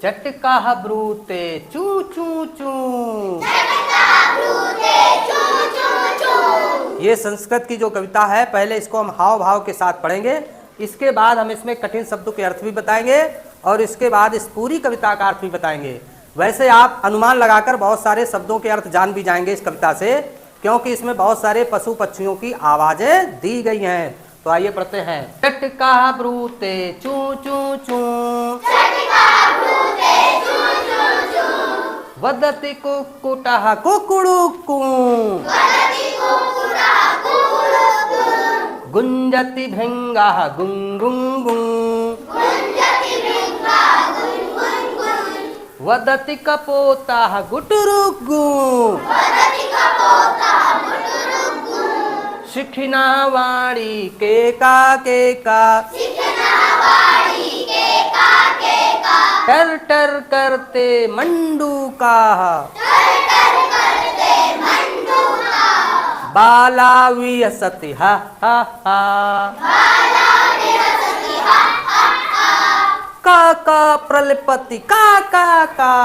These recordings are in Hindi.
चटका ब्रूते चू चू चू। ये संस्कृत की जो कविता है, पहले इसको हम हाव भाव के साथ पढ़ेंगे, इसके बाद हम इसमें कठिन शब्दों के अर्थ भी बताएंगे और इसके बाद इस पूरी कविता का अर्थ भी बताएंगे। वैसे आप अनुमान लगाकर बहुत सारे शब्दों के अर्थ जान भी जाएंगे इस कविता से, क्योंकि इसमें बहुत सारे पशु पक्षियों की आवाजें दी गई हैं। तो आइए पढ़ते हैं। चटका ब्रूते चू चू चू, वदति कुक्कुटः कुकुडुकू, गुंजति भृंगः गुंगुंगुं, वदति कपोतः गुटुरुगु, शिखिना वाणी केका केका, टर टर करते मंडूका, बाला विहसति हा हा हा, काका प्रलपति का का का,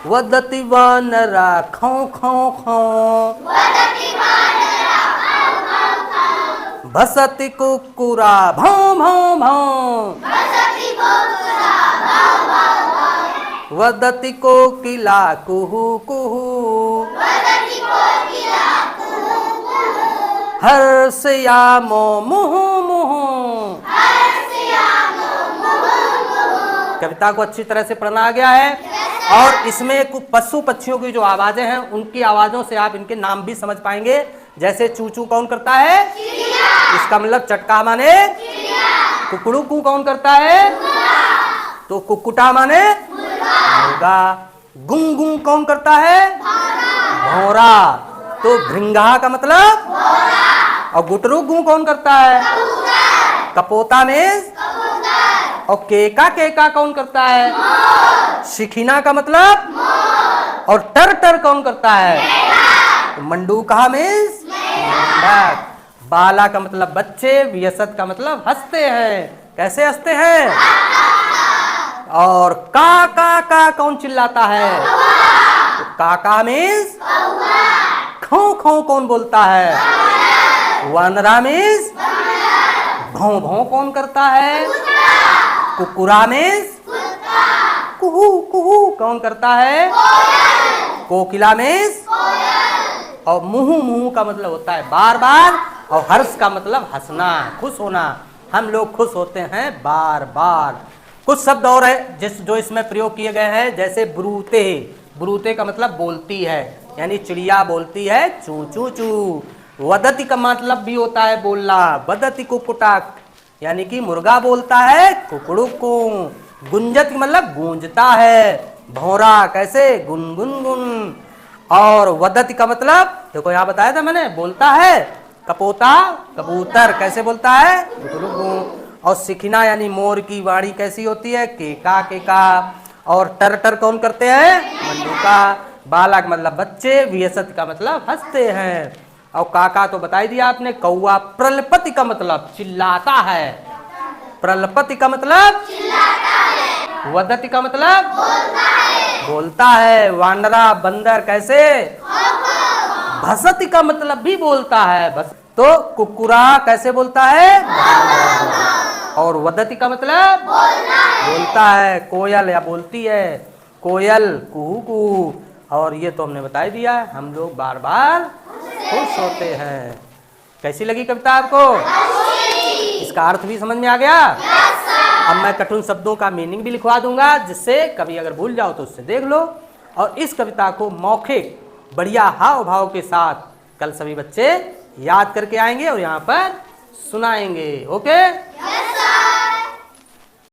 वदति वानरा खौ खौ खौ, भसति कुक्कुरा भौं भौं भौं, वदति कोकिला कुहू कुहू, हर्षयामो मुहु मुहु। कविता को अच्छी तरह से पढ़ना आ गया है और इसमें कुछ पशु पक्षियों की जो आवाजें हैं उनकी आवाजों से आप इनके नाम भी समझ पाएंगे। जैसे चूचू कौन करता है? इसका मतलब चटका माने कुकड़ू कौन करता है? तो कुक्कुटा माने मुर्गा। गुंग गुंग कौन करता है? भौरा। तो भृंगा का मतलब और गुटरू गु कौन करता है? कपोता में। और केका केका कौन करता है? शिखिना का मतलब। और टर टर कौन करता है? तो मंडूका में। बाला का मतलब बच्चे, व्यसत का मतलब हंसते हैं। कैसे हंसते हैं? और का कौन चिल्लाता है? तो काका मीन्स खौ खौ कौन बोलता है? वानरा मीन्स भौं भौं कौन करता है? कुकुरा मीन्स कुहू कुहू कौन करता है? कोकिला मीन्स। और मुहु मुहु का मतलब होता है बार बार। और हर्ष का मतलब हंसना, खुश होना। हम लोग खुश होते हैं बार बार। कुछ शब्द और है जो इसमें प्रयोग किए गए हैं, जैसे ब्रूते। ब्रूते का मतलब बोलती है, यानी चिड़िया बोलती है चू चू चू। वदति का मतलब भी होता है बोलना। वदति कुक्कुटक यानी कि मुर्गा बोलता है कुकड़ुकू। गुंजत मतलब गूंजता है। भौरा कैसे? गुन गुन गुन। और वदति का मतलब देखो यहाँ बताया था मैंने, बोलता है। कपोता कबूतर कैसे बोलता है? कुकड़ुकू। और शिखिना यानी मोर की वाणी कैसी होती है? केका केका। और टर टर कौन करते हैं? मंडूका। बालक मतलब बच्चे, व्यसत का मतलब हंसते हैं। और काका तो बता ही दिया आपने। कौआ। प्रलपति का मतलब चिल्लाता है। प्रलपति का मतलब चिल्लाता है। वदति का मतलब बोलता है। वानरा बंदर कैसे? भसति का मतलब भी बोलता है। तो कुकुरा कैसे बोलता है? और वदति का मतलब बोलता है। कोयल या बोलती है। कोयल कुहू कुहू। और ये तो हमने बता ही दिया, हम लोग बार बार खुश होते हैं। कैसी लगी कविता आपको? इसका अर्थ भी समझ में आ गया? अब मैं कठिन शब्दों का मीनिंग भी लिखवा दूंगा, जिससे कभी अगर भूल जाओ तो उससे देख लो। और इस कविता को मौखिक बढ़िया हाव भाव के साथ कल सभी बच्चे याद करके आएंगे और यहाँ पर सुनाएंगे। ओके।